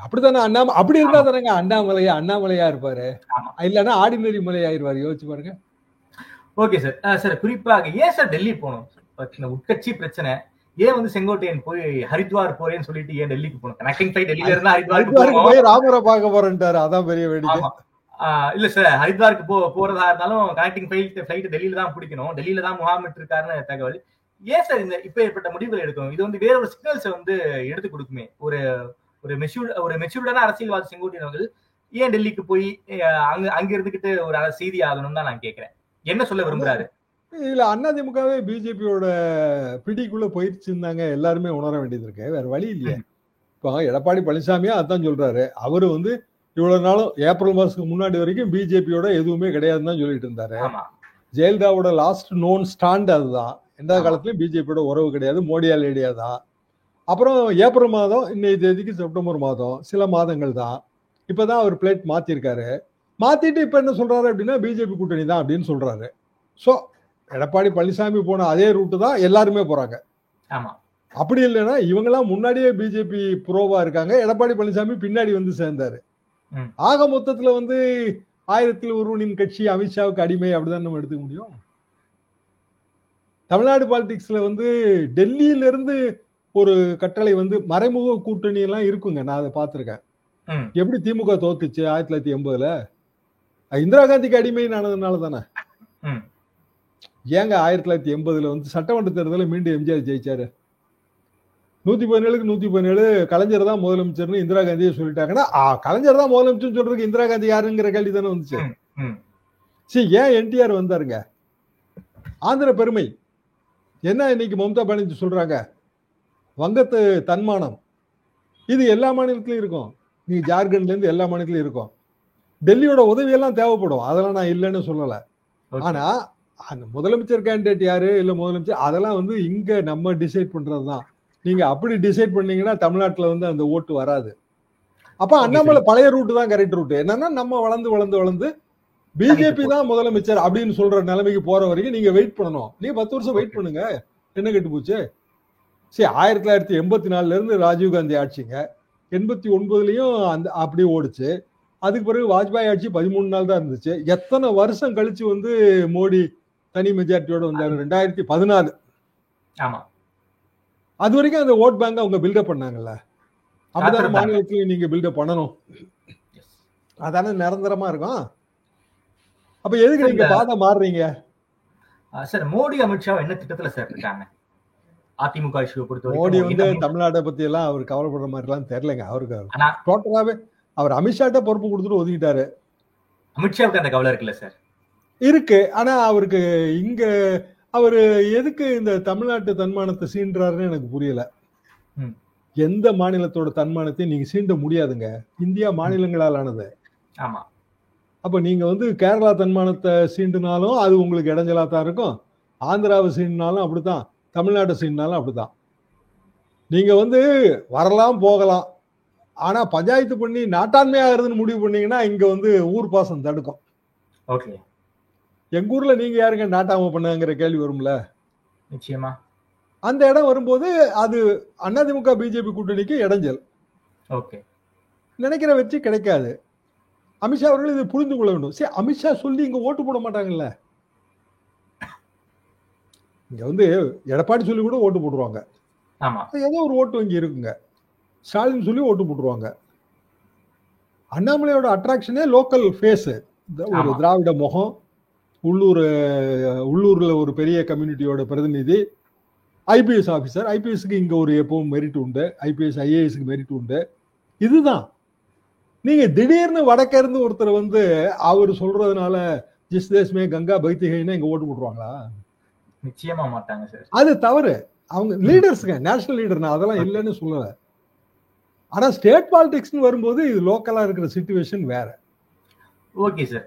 அப்படித்தானே அப்படி இருந்தா தானேங்க அண்ணாமலையா இருப்பாரு, இல்லன்னா ஆர்டினரி மலை ஆயிருவாரு. யோசிச்சு பாருங்க. Okay sir. சார், குறிப்பாக ஏன் சார் டெல்லி போகணும்? உட்கட்சி பிரச்சனை, ஏன் வந்து செங்கோட்டையன் போய் ஹரித்வார் போறேன்னு சொல்லிட்டு ஏன் டெல்லிக்கு போகணும்? கனெக்டிங் ஃபிளைட் டெல்லியில இருந்தா ஹரித்வாருக்கு போய் ராமரை பார்க்க போறேன்ட்டாரு, அதான் பெரிய வேடிக்கை. இல்ல சார், ஹரித்வாருக்கு போறதா இருந்தாலும் கனெக்டிங் ஃபிளைட் டெல்லியில தான் பிடிக்கணும், டெல்லியில தான் முகாமிட்டு இருக்காருன்னு தகவல். ஏன் சார் இந்த இப்ப ஏற்பட்ட முடிவுகள் எடுக்கணும்? இது வந்து வேற ஒரு சிக்னல்ஸ் வந்து எடுத்து கொடுக்குமே. ஒரு மெச்சூர்டான அரசியல்வாதி செங்கோட்டையன் அவர்கள் ஏன் டெல்லிக்கு போய் அங்க இருந்துகிட்டு ஒரு செய்தி ஆகணும்னு தான் நான் கேட்கிறேன். என்ன சொல்ல விரும்புறாரு? இல்ல, அதிமுகவே பிஜேபியோட பிடிக்குள்ள போயிருச்சுன்னு எல்லாருமே உணர வேண்டியது இருக்கு. வேற வழி இல்லையே. இப்போ எடப்பாடி பழனிசாமியா அதான் சொல்றாரு. அவரு வந்து இவ்வளவு நாளும் ஏப்ரல் மாசத்துக்கு முன்னாடி வரைக்கும் பிஜேபியோட எதுவுமே கிடையாதுன்னு தான் சொல்லிட்டு இருந்தாரு. ஜெயலலிதாவோட லாஸ்ட் நோன் ஸ்டாண்ட் அதுதான். எந்த காலத்திலயும் பிஜேபியோட உறவு கிடையாது, மோடியால் ஐடியா தான். அப்புறம் ஏப்ரல் மாதம், இன்னைக்கு தேதிக்கு செப்டம்பர் மாதம், சில மாதங்கள் தான். இப்பதான் அவர் பிளேட் மாத்திருக்காரு. மாத்திட்டு இப்ப என்ன சொல்றாரு அப்படின்னா பிஜேபி கூட்டணி தான் அப்படின்னு சொல்றாரு. சோ எடப்பாடி பழனிசாமி போன அதே ரூட்டு தான் எல்லாருமே போறாங்க. அப்படி இல்லைன்னா இவங்கெல்லாம் முன்னாடியே பிஜேபி புரோவா இருக்காங்க, எடப்பாடி பழனிசாமி பின்னாடி வந்து சேர்ந்தாரு. ஆக மொத்தத்துல வந்து 1000 ஒருவனின் கட்சி அமித்ஷாவுக்கு அடிமை அப்படிதான் நம்ம எடுத்துக்க முடியும். தமிழ்நாடு பாலிடிக்ஸ்ல வந்து டெல்லியில இருந்து ஒரு கட்டளை வந்து மறைமுக கூட்டணி எல்லாம் இருக்குங்க. நான் அதை பார்த்திருக்கேன். எப்படி திமுக தோத்துச்சு 1980? இந்திரா காந்திக்கு அடிமை ஆனதுனால தானே. ஏங்க 1980 வந்து சட்டமன்ற தேர்தலில் மீண்டும் எம்ஜிஆர் ஜெயிச்சாரு? 117க்கு 117 கலைஞர் தான் முதலமைச்சர்னு இந்திரா காந்தியை சொல்லிட்டாங்கன்னா, கலைஞர் தான் முதலமைச்சர் சொல்றதுக்கு இந்திரா காந்தி யாருங்கிற கேள்வி தானே வந்துச்சு. சரி, ஏன் என்டிஆர் வந்தாருங்க? ஆந்திர பெருமை என்ன இன்னைக்கு மம்தா பானர்ஜி சொல்றாங்க, வங்கத்து தன்மானம், இது எல்லா மாநிலத்திலும் இருக்கும். நீ ஜார்க்கண்ட்ல இருந்து எல்லா மாநிலத்திலும் இருக்கும். டெல்லியோட உதவியெல்லாம் தேவைப்படும், அதெல்லாம் நான் இல்லைன்னு சொல்லல. ஆனா அந்த முதலமைச்சர் கேண்டிடேட் யாரு, இல்ல முதலமைச்சர், அதெல்லாம் வந்து இங்க நம்ம டிசைட் பண்றதுதான். நீங்க அப்படி டிசைட் பண்ணீங்கன்னா தமிழ்நாட்டுல வந்து அந்த ஓட்டு வராது. அப்ப அண்ணாமலை பழைய ரூட் தான் கரெக்ட் ரூட். என்னன்னா நம்ம வளர்ந்து வளர்ந்து வளர்ந்து பிஜேபி தான் முதலமைச்சர் அப்படின்னு சொல்ற நிலைமைக்கு போற வரைக்கும் நீங்க வெயிட் பண்ணணும். நீங்க 10 வருஷம் வெயிட் பண்ணுங்க, என்ன கெட்டு போச்சு? சரி, 1984 இருந்து ராஜீவ்காந்தி ஆட்சிங்க, 89லயும் அந்த அப்படியே ஓடிச்சு. அதுக்கு பிறகு வாஜ்பாய் ஆட்சி 13 நாள் தான் இருந்துச்சு. எத்தனை வருஷம் கழிச்சு வந்து மோடி தனி மெஜாரிட்டியோட வந்தாரு? 2014. ஆமா, அது வரைக்கும் அந்த ஓட் பேங்க் அவங்க பில்டப் பண்ணாங்கல்ல. அப்பதான் மாநிலத்திலையும் நீங்க பில்டப் பண்ணணும், அதானே நிரந்தரமா இருக்கும். அப்ப எதுக்கு நீங்க பாதை மாறுறீங்க? சார், மோடி அமித்ஷா என்ன திட்டத்துல சார் இருக்காங்க? அதிமுக இஷ்யூ பொறுத்த மோடி வந்து தமிழ்நாட்டை பத்தி எல்லாம் அவர் கவலைப்படுற மாதிரி எல்லாம் தெரியலங்க. அவருக்கு டோட்டலாவே அவர் அமித்ஷாட்ட பொறுப்பு கொடுத்துட்டு ஒதுக்கிட்டாரு. அமித்ஷாவுக்கு அந்த கவலை இருக்குல்ல சார்? இருக்கு. ஆனா அவருக்கு இங்க அவரு எதுக்கு இந்த தமிழ்நாட்டு தன்மானத்தை சீன்றாருன்னு எனக்கு புரியல. எந்த மாநிலத்தோட தன்மானத்தையும் நீங்க சீண்ட முடியாதுங்க. இந்தியா மாநிலங்களால் ஆனது. ஆமா. அப்ப நீங்க வந்து கேரளா தன்மானத்தை சீண்டுனாலும் அது உங்களுக்கு இடைஞ்சலா தான் இருக்கும். ஆந்திராவை சீண்டினாலும் அப்படித்தான், தமிழ்நாட்டை சீண்டினாலும் அப்படித்தான். நீங்க வந்து வரலாம் போகலாம், ஆனா பஞ்சாயத்து பண்ணி நாட்டாண்மையாகிறதுன்னு முடிவு பண்ணீங்கன்னா இங்க வந்து ஊர் பாசம் தடுக்கும். ஓகே. எங்க ஊர்ல நீங்க யாருங்க நாட்டாம பண்ணாங்கிற கேள்வி வரும்ல. நிச்சயமா அந்த இடம் வரும்போது அது அதிமுக பிஜேபி கூட்டணிக்கு இடைஞ்சல். ஓகே. நினைக்கிற வச்சு கிடைக்காது. அமித்ஷா அவர்கள் இதை புரிந்து கொள்ள வேண்டும். சரி, அமித்ஷா சொல்லி இங்க ஓட்டு போட மாட்டாங்கல்ல. இங்க வந்து எடப்பாடி சொல்லி கூட ஓட்டு போட்டுருவாங்க. ஏதோ ஒரு ஓட்டு வங்கி இருக்குங்க. ஸ்டாலின் சொல்லி ஓட்டு போட்டுருவாங்க. அண்ணாமலையோட அட்ராக்ஷனே லோக்கல் ஃபேஸ். ஒரு திராவிட முகம், உள்ளூர்ல ஒரு பெரிய கம்யூனிட்டியோட பிரதிநிதி, ஐபிஎஸ் ஆபீசர். ஐபிஎஸ்க்கு இங்க ஒரு எப்பவும் மெரிட் உண்டு, ஐபிஎஸ் ஐஏஎஸ்க்கு மெரிட் உண்டு. இதுதான். நீங்க திடீர்னு வடக்க இருந்து ஒருத்தர் வந்து அவர் சொல்றதுனால ஜிஸ் தேஷ்மே கங்கா பக்திகைன்னு இங்க ஓட்டு போட்டுருவாங்களா? நிச்சயமா மாட்டாங்க சார். அது தவறு. அவங்க லீடர்ஸுங்க, நேஷனல் லீடர், நான் அதெல்லாம் இல்லைன்னு சொல்லல. ஆனா ஸ்டேட் பாலிடிக்ஸ்னு வரும்போது இது லோக்கலா இருக்கிற சிச்சுவேஷன் வேற. Okay sir.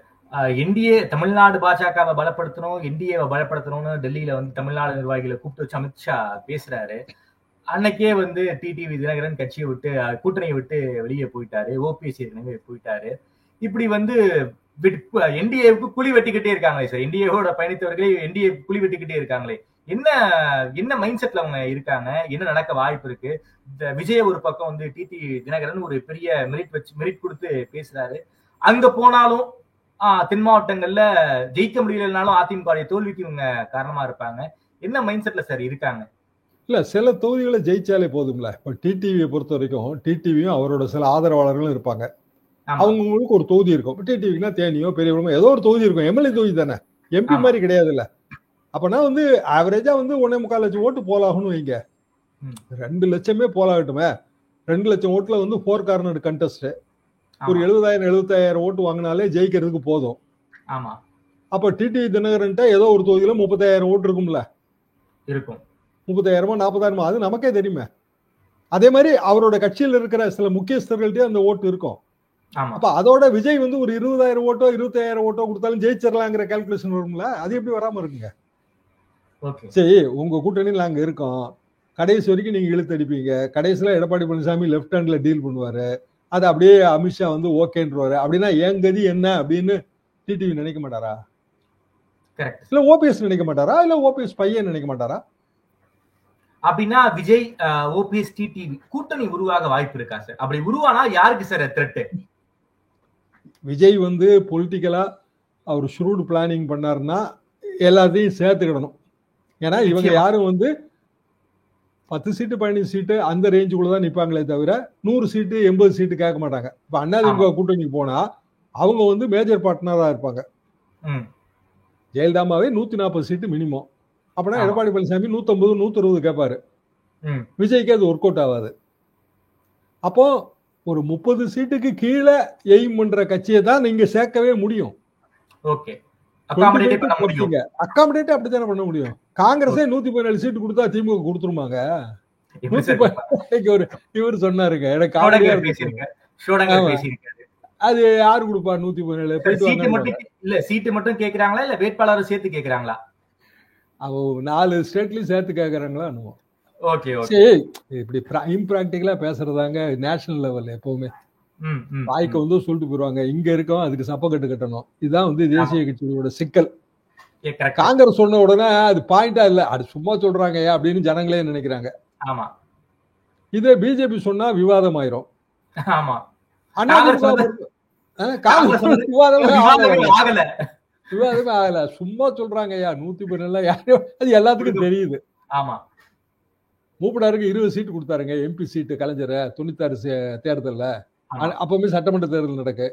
என்டிஏ தமிழ்நாடு பாஜகவை பலப்படுத்தணும், என்டிஏவை பலப்படுத்தணும்னு டெல்லியில வந்து தமிழ்நாடு நிர்வாகிகளை கூப்பிட்டு வச்சு அமித்ஷா பேசுறாரு. அன்னைக்கே வந்து டிடிவி தினகரன் கட்சியை விட்டு, கூட்டணியை விட்டு வெளியே போயிட்டாரு. ஓபிஎஸ் ஏற்கனவே போயிட்டாரு. இப்படி வந்து என்டிஏவுக்கு குழி வெட்டிக்கிட்டே இருக்காங்களே சார். என்டிஏவோட பயணித்தவர்களே என்டிஏ குழி வெட்டிக்கிட்டே இருக்காங்களே. என்ன மைண்ட் செட்ல அவங்க இருக்காங்க? என்ன நடக்க வாய்ப்பு இருக்கு? விஜய் ஒரு பக்கம் வந்து டிடி தினகரன் ஒரு பெரிய மெரிட் கொடுத்து பேசுறாரு. அங்க போனாலும் தென் மாவட்டங்கள்ல ஜெயிக்க முடியலனாலும் அதிமுக தோல்விக்கு இவங்க காரணமா இருப்பாங்க. என்ன மைண்ட் செட்ல சார் இருக்காங்க? இல்ல, சில தொகுதிகளை ஜெயிச்சாலே போதும்ல. இப்ப டிடிவியை பொறுத்த வரைக்கும் டிடிவியும் அவரோட சில ஆதரவாளர்களும் இருப்பாங்க. அவங்களுக்கு ஒரு தொகுதி இருக்கும். டிடிவினா தேனியோ பெரியவங்களோ ஏதோ ஒரு தொகுதி இருக்கும். எம்எல்ஏ தொகுதி தானே, எம்பி மாதிரி கிடையாது இல்ல. அப்பனா வந்து ஆவரேஜா வந்து 1.25 லட்சம் ஓட்டு போலாகணும் வைங்க. 2 லட்சமே போலாகட்டுமே. 2 லட்சம் ஓட்டுல வந்து 4 கார்னர் கண்டெஸ்ட். ஒரு 70,000-75,000 ஓட்டு வாங்கினாலே ஜெயிக்கிறதுக்கு போதும். அப்ப டிடிவி தினகரன் ஏதோ ஒரு தொகுதியில 30,000 ஓட்டு இருக்கும்ல. இருக்கும். 30,000 40,000 அது நமக்கே தெரியுமே. அதே மாதிரி அவரோட கட்சியில் இருக்கிற சில முக்கியஸ்தர்கள்ட்டே அந்த ஓட்டு இருக்கும். அப்ப அதோட விஜய் வந்து ஒரு 20,000 ஓட்டோ 25,000 ஓட்டோ கொடுத்தாலும் ஜெயிச்சிடலாங்கிற கால்குலேஷன் வரும்ல. அது எப்படி வராம இருக்குங்க? சரி, உங்க கூட்டணியில் நாங்க இருக்கோம், கடைசி வரைக்கும் நீங்க இழுத்து அடிப்பீங்க. கடைசியில எடப்பாடி பழனிசாமி லெப்ட் ஹேண்ட்ல டீல் பண்ணுவாரு. அது அப்படியே அமித்ஷா வந்து ஓகேன்றாரு. அப்படின்னா என் கதி என்ன அப்படின்னு டிடிவி நினைக்க மாட்டாரா? இல்ல ஓபிஎஸ் நினைக்க மாட்டாரா? இல்ல ஓபிஎஸ் பையன் நினைக்க மாட்டாரா? அப்படின்னா விஜய் ஓபிஎஸ் டிடிவி கூட்டணி உருவாக வாய்ப்பு இருக்கா சார்? அப்படி உருவானா யாருக்கு சார் த்ரெட்? விஜய் வந்து பொலிட்டிக்கலா அவர் ஷூட் பிளானிங் பண்ணாருன்னா எல்லாத்தையும் சேர்த்துக்கிடணும். ஏன்னா இவங்க யாரும் வந்து 10 சீட்டு 15 சீட்டு அந்த ரேஞ்சுக்குள்ளதான் நிப்பாங்களே தவிர 100 சீட்டு 80 சீட்டு கேட்க மாட்டாங்க. இப்ப அதிமுக கூட்டணிக்கு போனா அவங்க வந்து மேஜர் பார்ட்னரா இருப்பாங்க. ஜெயலலிதாவே 140 சீட்டு மினிமம். அப்படின்னா எடப்பாடி பழனிசாமி 150 160 கேட்பாரு. விஜய்க்கு அது ஒர்க் அவுட் ஆகாது. அப்போ ஒரு 30 சீட்டுக்கு கீழே எய்ம் பண்ற கட்சியை தான் நீங்க சேர்க்கவே முடியும். அகாமடேட் அப்படித்தானே பண்ண முடியும். காங்கிரஸே 117 சீட்டு கொடுத்தா திமுக கொடுத்துருமாங்க. இவர் சொன்னாருங்க, எனக்கு அது யாரு கொடுப்பா 117? இல்ல சீட்டு மட்டும் கேக்குறாங்களா இல்ல வேட்பாளரை சேர்த்து கேக்குறாங்களா? 4 ஸ்டேட்லயும் சேர்த்து கேக்குறாங்களா? இப்படி இம்பிராக்டிகலா பேசுறதாங்க நேஷனல் லெவல்ல. எப்பவுமே வாய்க்கு வந்து சொல்லிட்டு போயிருவாங்க, இங்க இருக்கோம் அதுக்கு சப்பக்கட்டு கட்டணும். இதுதான் வந்து தேசிய கட்சியோட சிக்கல். காங்கிரஸ் சொன்ன உடனே அது பாயிண்டா இல்ல, அது சும்மா சொல்றாங்க அப்படின்னு ஜனங்களே நினைக்கிறாங்க. இதே பிஜேபி சொன்னா விவாதம் ஆயிரும். விவாதமே ஆகல, சும்மா சொல்றாங்க 117 யாரும், அது எல்லாத்துக்கும் தெரியுது. மூப்பனாருக்கு 20 சீட்டு கொடுத்தாருங்க எம்பி சீட்டு கலைஞர் 96 தேர்தல்ல. அப்பவுமே சட்டமன்ற தேர்தல் நடக்கு.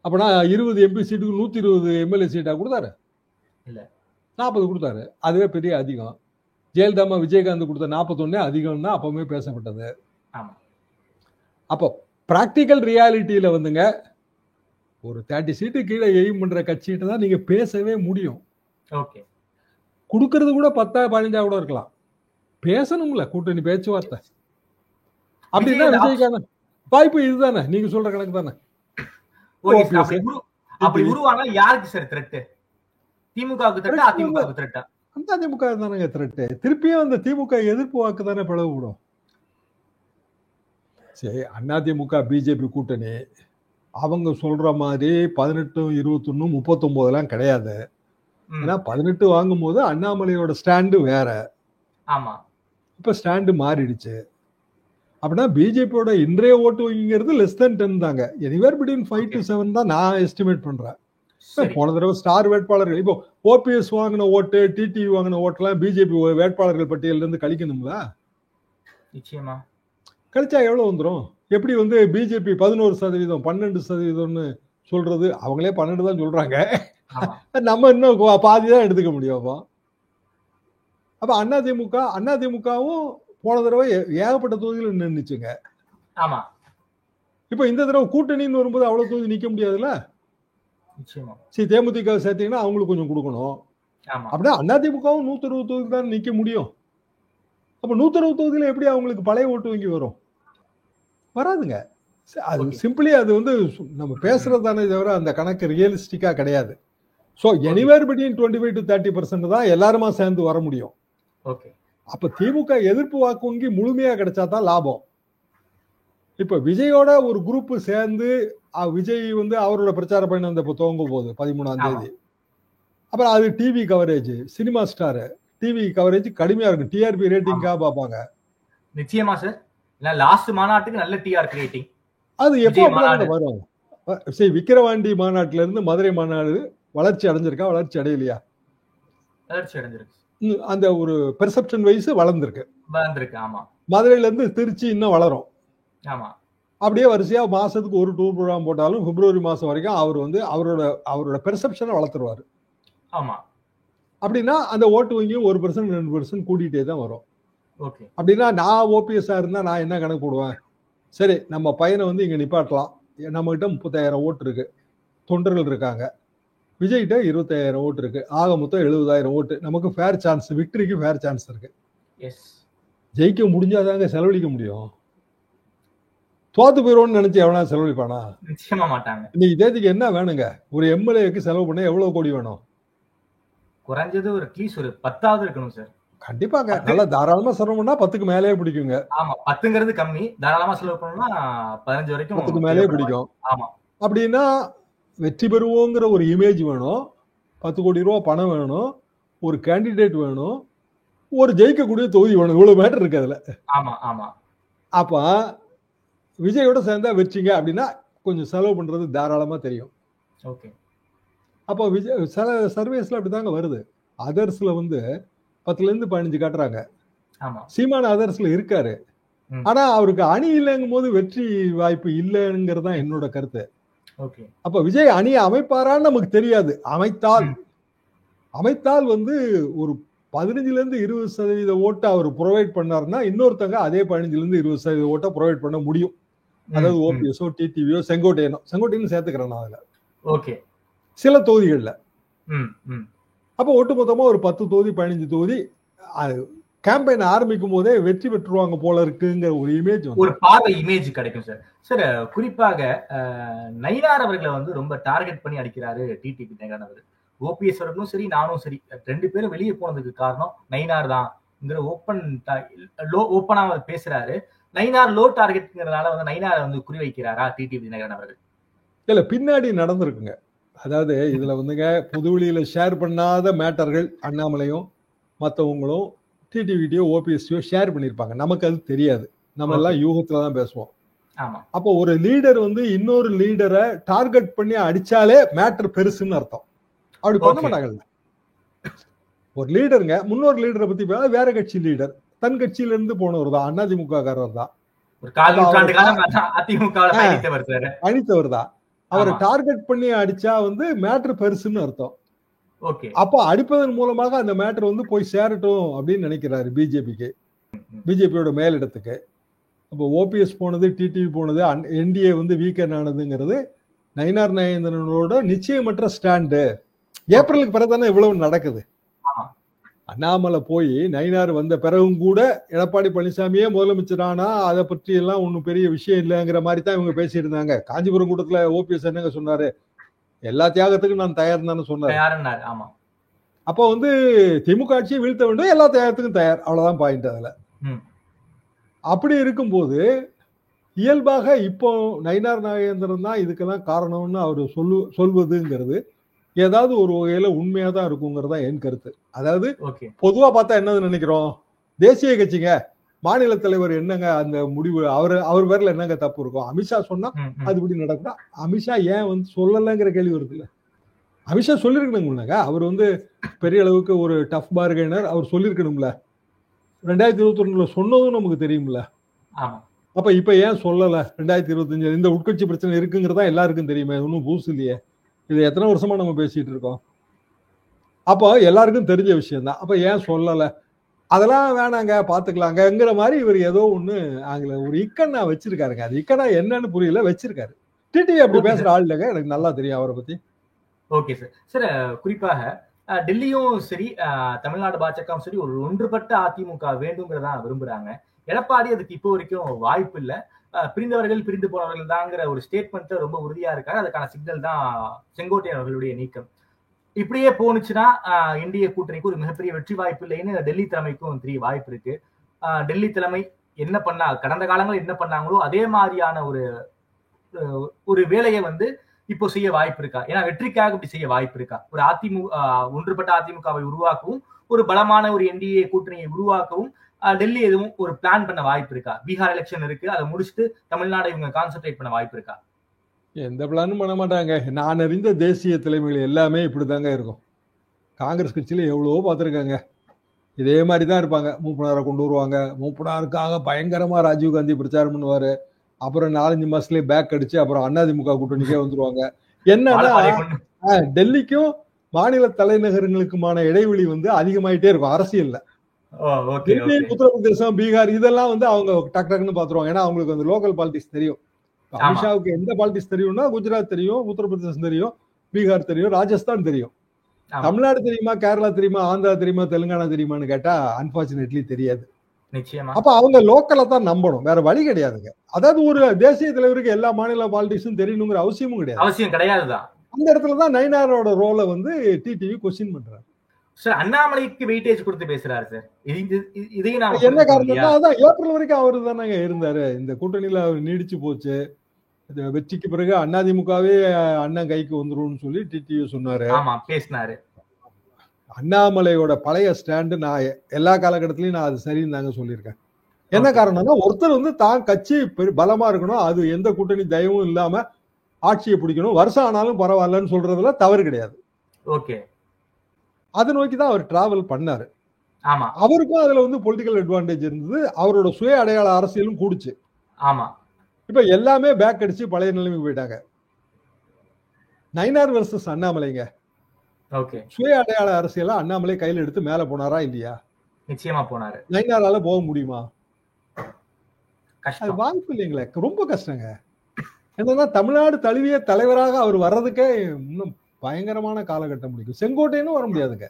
அப்பனா 20 எம்பி சீட்டுக்கு 120 எம்எல்ஏ சீட்டா கொடுத்தாரு? இல்ல, 40 கொடுத்தாரு. அதுவே பெரிய அதிகம். ஜெயலலிதா விஜயகாந்த் கொடுத்த 41 அதிகம் தான் அப்பவுமே பேசப்பட்டது. அப்போ பிராக்டிக்கல் ரியாலிட்டியில வந்துங்க ஒரு 30 சீட்டு கீழே எய்ம் பண்ற கட்சிகிட்ட தான் நீங்க பேசவே முடியும். கொடுக்கறது கூட 10-15 கூட இருக்கலாம். பேசணும்ல, கூட்டணி பேச்சுவார்த்தை. அப்படின்னா விஜய்க்கான வாய்ப்பு இதுதானே, நீங்க சொல்ற கணக்கு தானே. அப்படி உருவானா யாருக்கு சார் த்ரெட்? திமுகவுக்கு த்ரெட்டா அதிமுகவுக்கு த்ரெட்டா? அதிமுக தானங்க த்ரெட். திருப்பியும் அந்த திமுக எதிர்ப்பு வாக்கு தானே பிளவுபடும். சரி, அதிமுக பிஜேபி கூட்டணி அவங்க சொல்ற மாதிரி 18, 21, 39 எல்லாம் கிடையாது. ஏன்னா 18 வாங்கும் போது அண்ணாமலையோட ஸ்டாண்டு வேற. இப்ப ஸ்டாண்டு மாறிடுச்சு. அப்படின்னா பிஜேபியோட இன்றைய ஓட்டு வங்கிங்கிறது less than 10 தாங்க. எனிவேர் பிட்வீன் 5 to 7 தான் நான் எஸ்டிமேட் பண்றேன். போன தடவை ஸ்டார் வேட்பாளர்கள், இப்போ ஓபிஎஸ் வாங்கின ஓட்டு, டிடிவி வாங்கின ஓட்டுலாம் பிஜேபி வேட்பாளர்கள் பட்டியல இருந்து கழிக்கணுங்களா? நிச்சயமா கழிச்சா எவ்வளவு வந்துடும்? எப்படி வந்து பிஜேபி 11%, 12% சொல்றது. அவங்களே 12 தான் சொல்றாங்க. ஆமா. நம்ம இன்னும் பாதி தான் எடுத்துக்க முடியும். அப்ப அதிமுகவும் போன தடவை ஏகப்பட்ட தொகுதியில் நின்றுச்சுங்க. ஆமா. இப்ப இந்த தடவை கூட்டணின்னு வரும்போது அவ்வளவு தொகுதி நிக்க முடியாதுல்ல. நிச்சயமா. சரி, தேமுதிக சேர்த்தீங்கன்னா அவங்களுக்கு கொஞ்சம் கொடுக்கணும். ஆமா. அப்படின்னா அதிமுகவும் 160 தொகுதி தான் நிக்க முடியும். அப்ப 160 தொகுதியில எப்படி அவங்களுக்கு பழைய ஓட்டு வங்கி வரும்? வராதுங்க. அது சிம்பிளி அது வந்து நம்ம பேசுறது தானே தவிர அந்த கணக்கு ரியலிஸ்டிக்கா கிடையாது. சோ எனிவேர் பிட்வீன் 25 to 30% தான் எல்லாருமா சேர்ந்து வர முடியும். ஓகே. அப்ப திமுக எதிர்ப்பு வாக்கு வங்கி முழுமையா கிடைச்சா தான் லாபம். இப்ப விஜயோட ஒரு குரூப் சேர்ந்து விஜய் வந்து அவரோட பிரச்சார பயணம் இந்த துவங்க போகுது 13ஆம் தேதி. அப்புறம் அது TV coverage, cinema star TV coverage கடுமையா இருக்கும். டிஆர்பி ரேட்டிங்காக பார்ப்பாங்க. நிச்சயமா சார். லாஸ்ட் மாநாட்டுக்கு நல்ல டிஆர்பி ரேட்டிங். அது எப்போ வரும்? சரி, விக்கிரவாண்டி மாநாட்டுல இருந்து மதுரை மாநாடு வளர்ச்சி அடைஞ்சிருக்கா, வளர்ச்சி அடையலையா? வளர்ச்சி அடைஞ்சிருக்கு. அந்த ஒரு பெர்செப்ஷன் வைஸ் வளர்ந்துருக்கு. ஆமா. மதுரையில இருந்து திருச்சி இன்னும் வளரும். ஆமா. அப்படியே வரிசையா மாசத்துக்கு ஒரு டூர் ப்ரோக்ராம் போட்டாலும் பிப்ரவரி மாசம் வரைக்கும் அவர் வந்து அவரோட பெர்செப்ஷனை வளர்த்துருவாரு. ஆமா. அப்படின்னா அந்த ஓட்டு வங்கியும் 1% 2% கூட்டிகிட்டே தான் வரும். ஓகே. அப்படின்னா நான் ஓபிஎஸ்ஆ இருந்தா நான் என்ன கணக்கு போடுவேன்? சரி, நம்ம பையனை வந்து இங்க நிப்பாட்டலாம். நம்ம கிட்ட 30,000 ஓட்டு இருக்கு, தொண்டர்கள் இருக்காங்க. விஜய்கிட்ட 25,000 ஓட்டு இருக்கு. ஆக மொத்தம் 70,000 ஓட்டு. நமக்கு ஃபேர் சான்ஸ், விக்டரிக்கு ஃபேர் சான்ஸ் இருக்கு. ஜெயிக்க முடிஞ்சாதாங்க செலவழிக்க முடியும். தோத்து போயிடுவோம்னு நினைச்சு எவனா செலவழிப்பானா? நிச்சயமா மாட்டாங்க. இன்னைக்கு தேதிக்கு என்ன வேணுங்க? ஒரு எம்எல்ஏக்கு செலவு பண்ண எவ்வளவு கோடி வேணும்? குறைஞ்சது ஒரு அட்லீஸ்ட் ஒரு 10 இருக்கணும் சார். கண்டிப்பாங்க. நல்லா தாராளமா செலவு பண்ணா 10க்கு மேலேயே பிடிக்குங்க. ஆமா, 10ங்கிறது கம்மி. தாராளமா செலவு பண்ணா 15 வரைக்கும் 10க்கு மேலேயே பிடிக்கும். ஆமா. அப்படின்னா வெற்றி பெறுவோங்கிற ஒரு இமேஜ் வேணும், 10 கோடி ரூபாய் பணம் வேணும், ஒரு கேண்டிடேட் வேணும், ஒரு ஜெயிக்கக்கூடிய தொகுதி வேணும். இவ்வளவு மேட்டர் இருக்கு அதுல. ஆமா ஆமா. அப்ப விஜயோட சேர்ந்தா வெற்றிங்க அப்படின்னா கொஞ்சம் செலவு பண்றது தாராளமா தெரியும். ஓகே. அப்போ விஜய் சில சர்வேஸ்ல அப்படிதாங்க வருது. அதர்ஸ்ல வந்து 10ல இருந்து 15 காட்டுறாங்க. சீமான அதர்ஸ்ல இருக்காரு. ஆனா அவருக்கு அணி இல்லைங்கும் போது வெற்றி வாய்ப்பு இல்லைங்கிறது தான் என்னோட கருத்து. அப்ப விஜய் அணியை அமைப்பாரான்னு நமக்கு தெரியாது. அமைத்தால் வந்து ஒரு 15ல இருந்து 20% ஓட்டை அவர் ப்ரொவைட் பண்ணாருன்னா இன்னொருத்தங்க அதே 15ல இருந்து 20% ஓட்டை ப்ரொவைட் பண்ண முடியும். அதாவது ஓபிஎஸ்ஓ, டிடிவியோ, செங்கோட்டையனும் சேர்த்துக்கிறேன் அதுல. ஓகே. சில தொகுதிகள்ல அப்ப ஒட்டுமொத்தமா ஒரு 10 தொகுதி 15 தொகுதி கேம்பெயின் ஆரம்பிக்கும் போதே வெற்றி பெற்றுருவாங்க போல இருக்குங்கிற ஒரு இமேஜ், ஒரு பார்வை இமேஜ் கிடைக்கும் சார். சார், குறிப்பாக நயினார் அவர்களை வந்து ரொம்ப டார்கெட் பண்ணி அடிக்கிறாரு டிடிவி தினகரன் அவர். ஓபிஎஸ் அவர்களும் சரி, நானும் சரி, 2 பேரும் வெளியே போனதுக்கு காரணம் நயினார் தான். ஓப்பனா பேசுறாரு. நயினார் லோ டார்கெட்ங்கிறதுனால வந்து நயினாரை வந்து குறிவைக்கிறாரா டிடிவி தினகரன் அவர்கள்? இல்ல, பின்னாடி நடந்திருக்குங்க. அதாவது இதுல வந்துங்க பொதுவெளியில ஷேர் பண்ணாத மேட்டர்கள் அண்ணாமலையும் மற்றவங்களும் டிடிவிடியோ ஓபிஎஸ்டியோ ஷேர் பண்ணியிருப்பாங்க. நமக்கு அது தெரியாது. நம்ம எல்லாம் யூகத்துல தான் பேசுவோம். அப்போ ஒரு லீடர் வந்து இன்னொரு லீடரை டார்கெட் பண்ணி அடிச்சாலே மேட்டர் பெருசுன்னு அர்த்தம். அப்படி பண்ண மாட்டாங்கல்ல. ஒரு லீடருங்க முன்னொரு லீடரை பத்தி வேற கட்சி லீடர், தன் கட்சியில இருந்து போனவர் தான், அதிமுக காரர் தான், அழித்தவர் தான். அவரை டார்கெட் பண்ணி அடிச்சா வந்து மேட்டர் பெருசுன்னு அர்த்தம். அப்ப அடிப்பதன் மூலமாக அந்த மேட்டர் வந்து போய் சேரட்டும் அப்படின்னு நினைக்கிறாரு பிஜேபியோட மேலிடத்துக்கு. அப்போ ஓபிஎஸ் போனது, டிடிவி போனது, என்டிஏ வந்து வீக்கன் ஆனதுங்கிறது நயினார் நாகேந்திரனோட நிச்சயமற்ற ஸ்டாண்டு. ஏப்ரலுக்கு பிறகு தானே இவ்வளவு நடக்குது. அண்ணாமலை போய் நயினார் வந்த பிறகும் கூட எடப்பாடி பழனிசாமியே முதலமைச்சரானா அதை பற்றி எல்லாம் ஒன்னும் பெரிய விஷயம் இல்லைங்கிற மாதிரி தான் இவங்க பேசிட்டு இருந்தாங்க. காஞ்சிபுரம் கூட்டத்துல ஓபிஎஸ் என்னங்க சொன்னாரு? எல்லா தியாகத்துக்கும் நான் தயார் தானே சொன்னாரு. அப்போ வந்து திமுக ஆட்சியை வீழ்த்த வேண்டும், எல்லா தியாகத்துக்கும் தயார், அவ்வளவுதான் பாயிண்ட் அதுல. அப்படி இருக்கும்போது இயல்பாக இப்போ நயினார் நாகேந்திரன் தான் இதுக்கெல்லாம் காரணம்னு அவர் சொல்வதுங்கிறது ஏதாவது ஒரு வகையில உண்மையா தான் இருக்குங்கிறதா என் கருத்து. அதாவது பொதுவா பார்த்தா என்னது நினைக்கிறோம், தேசிய கட்சிங்க, மாநில தலைவர் என்னங்க அந்த முடிவு, அவர் பேர்ல என்னங்க தப்பு இருக்கும், அமித்ஷா சொன்னா அது இப்படி நடக்கும். அமித்ஷா ஏன் வந்து சொல்லலைங்கிற கேள்வி வருது இல்ல. அமித்ஷா சொல்லிருக்கணுங்க. அவர் வந்து பெரிய அளவுக்கு ஒரு டஃப் பார்கெனர், அவர் சொல்லிருக்கணும்ல. 2021 சொன்னதும் நமக்கு தெரியும்ல. அப்ப இப்ப ஏன் சொல்லல 2025 இந்த உட்கட்சி பிரச்சனை இருக்குங்கிறதா எல்லாருக்கும் தெரியுமே, ஒன்றும் பூசு இல்லையே. இது எத்தனை வருஷமா நம்ம பேசிட்டு இருக்கோம். அப்போ எல்லாருக்கும் தெரிஞ்ச விஷயம் தான். அப்ப ஏன் சொல்லல? அதெல்லாம் வேணாங்க பாத்துக்கலாங்கிற மாதிரி இவர் ஏதோ ஒண்ணு ஆங்கில ஒரு இக்கண்ணா வச்சிருக்காருங்க. அது இக்கண்ணா என்னன்னு புரியல, வச்சிருக்காரு. டிடிவி அப்படி பேசுற ஆள் இல்லைங்க, எனக்கு நல்லா தெரியும் அவரை பத்தி. Okay sir. சார் குறிப்பாக டெல்லியும் சரி தமிழ்நாடு பாஜகவும் சரி ஒரு ஒன்றுபட்ட அதிமுக வேண்டும்ங்கிறதா விரும்புறாங்க. எடப்பாடி அதுக்கு இப்போ வரைக்கும் வாய்ப்பு இல்லை. பிரிந்தவர்கள் பிரிந்து போனவர்கள் தாங்கிற ஒரு ஸ்டேட்மெண்ட்ல ரொம்ப உறுதியா இருக்காரு. அதுக்கான சிக்னல் தான் செங்கோட்டையன் அவர்களுடைய நீக்கம். இப்படியே போனுச்சுன்னா இந்திய கூட்டணிக்கு ஒரு மிகப்பெரிய வெற்றி வாய்ப்பு இல்லைன்னு டெல்லி தலைமைக்கும் தெரிய வாய்ப்பு இருக்கு. டெல்லி தலைமை என்ன பண்ணா, கடந்த காலங்கள் என்ன பண்ணாங்களோ அதே மாதிரியான ஒரு வேலையை வந்து இப்போ செய்ய வாய்ப்பு இருக்கா? ஏன்னா வெற்றிக்காக இப்படி செய்ய வாய்ப்பு இருக்கா? ஒரு ஒன்றுபட்ட அதிமுகவை உருவாக்கவும் ஒரு பலமான ஒரு என்டிஏ கூட்டணியை உருவாக்கவும் டெல்லி எதுவும் ஒரு பிளான் பண்ண வாய்ப்பு இருக்கா? பீகார் எலெக்ஷன் இருக்கு, அதை முடிச்சுட்டு தமிழ்நாடு இவங்க கான்சென்ட்ரேட் பண்ண வாய்ப்பு இருக்கா? எந்த பிளானும் பண்ண மாட்டாங்க. நான் அறிந்த தேசிய தலைமைகள் எல்லாமே இப்படிதாங்க இருக்கும். காங்கிரஸ் கட்சியில எவ்வளவோ பார்த்துருக்காங்க. இதே மாதிரி தான் இருப்பாங்க. மூப்பனாரை கொண்டு வருவாங்க. மூப்பனாருக்காக பயங்கரமா ராஜீவ்காந்தி பிரச்சாரம் பண்ணுவாரு. அப்புறம் 4-5 மாசத்துலயே பேக் அடிச்சு அப்புறம் அதிமுக கூட்டணிக்கே வந்துருவாங்க. என்னன்னா டெல்லிக்கும் மாநில தலைநகரங்களுக்குமான இடைவெளி வந்து அதிகமாயிட்டே இருக்கும் அரசியல்ல. டெல்லி, உத்தரப்பிரதேசம், பீகார் இதெல்லாம் வந்து அவங்க டக் டக்குன்னு பாத்துருவாங்க. ஏன்னா அவங்களுக்கு அந்த லோக்கல் பாலிடிக்ஸ் தெரியும். அமித்ஷாவுக்கு எந்த பாலிடிக்ஸ் தெரியும்னா குஜராத் தெரியும், உத்தரப்பிரதேசம் தெரியும், பீகார் தெரியும், ராஜஸ்தான் தெரியும். தமிழ்நாடு தெரியுமா, கேரளா தெரியுமா, ஆந்திரா தெரியுமா, தெலுங்கானா தெரியுமான்னு கேட்டா அன்பார்ச்சுனேட்லி தெரியாது. அப்ப அவங்க லோக்கலை தான் நம்பணும், வேற வழி கிடையாதுங்க. அதாவது ஒரு தேசிய தலைவருக்கு எல்லா மாநில பாலிடிக்ஸும் தெரியணுங்கிற அவசியமும் கிடையாதுதான். அந்த இடத்துலதான் நயினாரோட ரோலை வந்து டிடிவி கொஸ்டின் பண்றாரு. சார் அண்ணாமலைக்கு வெயிட்டேஜ் கொடுத்து பேசுறாரு சார். இதையும் என்ன காரணம்னா அதான் ஏப்ரல் வரைக்கும் அவரு தானங்க இருந்தாரு. இந்த கூட்டணியில அவர் நீடிச்சு போச்சு. வெற்றிக்கு பிறகு அதிமுகவே அண்ணன் கைக்கு வந்துரும் சொல்லி டிடிவி சொன்னாரு. பேசினாரு. அண்ணாமலையோட பழைய ஸ்டாண்டு நான் எல்லா காலகட்டத்திலயும் நான் அது சரின்னு தாங்க சொல்லியிருக்கேன். என்ன காரணம்னா ஒருத்தர் வந்து தான் கட்சி பலமா இருக்கணும், அது எந்த கூட்டணி தயவும் இல்லாம ஆட்சியை பிடிக்கணும், வருஷம் ஆனாலும் பரவாயில்லன்னு சொல்றதுல தவறு கிடையாது. ஓகே, அதை நோக்கி தான் அவர் டிராவல் பண்ணாரு. அவருக்கும் அதுல வந்து பொலிட்டிக்கல் அட்வான்டேஜ் இருந்தது. அவரோட சுய அடையாள அரசியலும் கூடுச்சு. இப்ப எல்லாமே பேக் அடிச்சு பழைய நிலைமைக்கு போயிட்டாங்க. நயினார் வெர்சஸ் அண்ணாமலைங்க. சுய அடையாள அரசியல அண்ணாமலை கையில எடுத்து மேல போனாரா இல்லையா? நிச்சயமா போனாரு. நயினாரால போக முடியுமா? அது வாய்ப்பு இல்லைங்களே, ரொம்ப கஷ்டங்க. என்னன்னா தமிழ்நாடு தழுவிய தலைவராக அவர் வர்றதுக்கே இன்னும் பயங்கரமான காலகட்டம் முடிக்கும். செங்கோட்டையனும் வர முடியாதுங்க.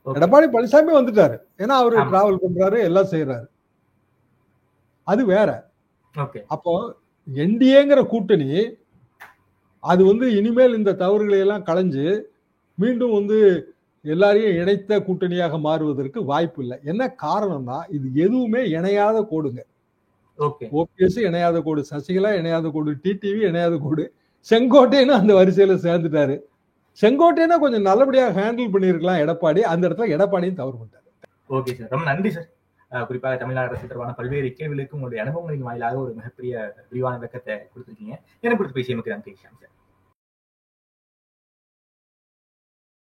எடப்பாடி பழனிசாமி வந்துட்டாரு, ஏன்னா அவரு டிராவல் பண்றாரு, எல்லாம் செய்யறாரு, அது வேற. அப்போ என்டிஏங்கிற கூட்டணி அது வந்து இனிமேல் இந்த தவறுகளை எல்லாம் களைஞ்சு மீண்டும் வந்து எல்லாரையும் இணைத்த கூட்டணியாக மாறுவதற்கு வாய்ப்பு இல்லை. என்ன காரணம்னா இது எதுவுமே இணையாத கோடுங்க. ஓபிஎஸ் இணையாத கோடு, சசிகலா இணையாத கோடு, டிடிவி இணையாத கோடு, செங்கோட்டையனும் அந்த வரிசையில சேர்ந்துட்டாரு. செங்கோட்டையனை கொஞ்சம் நல்லபடியாக ஹேண்டில் பண்ணிருக்கலாம் எடப்பாடி, அந்த இடத்துல எடப்பாடியும் தவறு பண்ணிட்டாரு. ஓகே சார், ரொம்ப நன்றி சார். குறிப்பாக தமிழ்நாடு அரசு தொடர்பான பல்வேறு கேள்விகளுக்கும் உங்களுடைய அனுபவங்களின் வாயிலாக ஒரு மிகப்பெரிய விரிவான விளக்கத்தை கொடுத்துருக்கீங்க. எனக்கு கொடுத்து பேசியமைக்கு நன்றி சார்.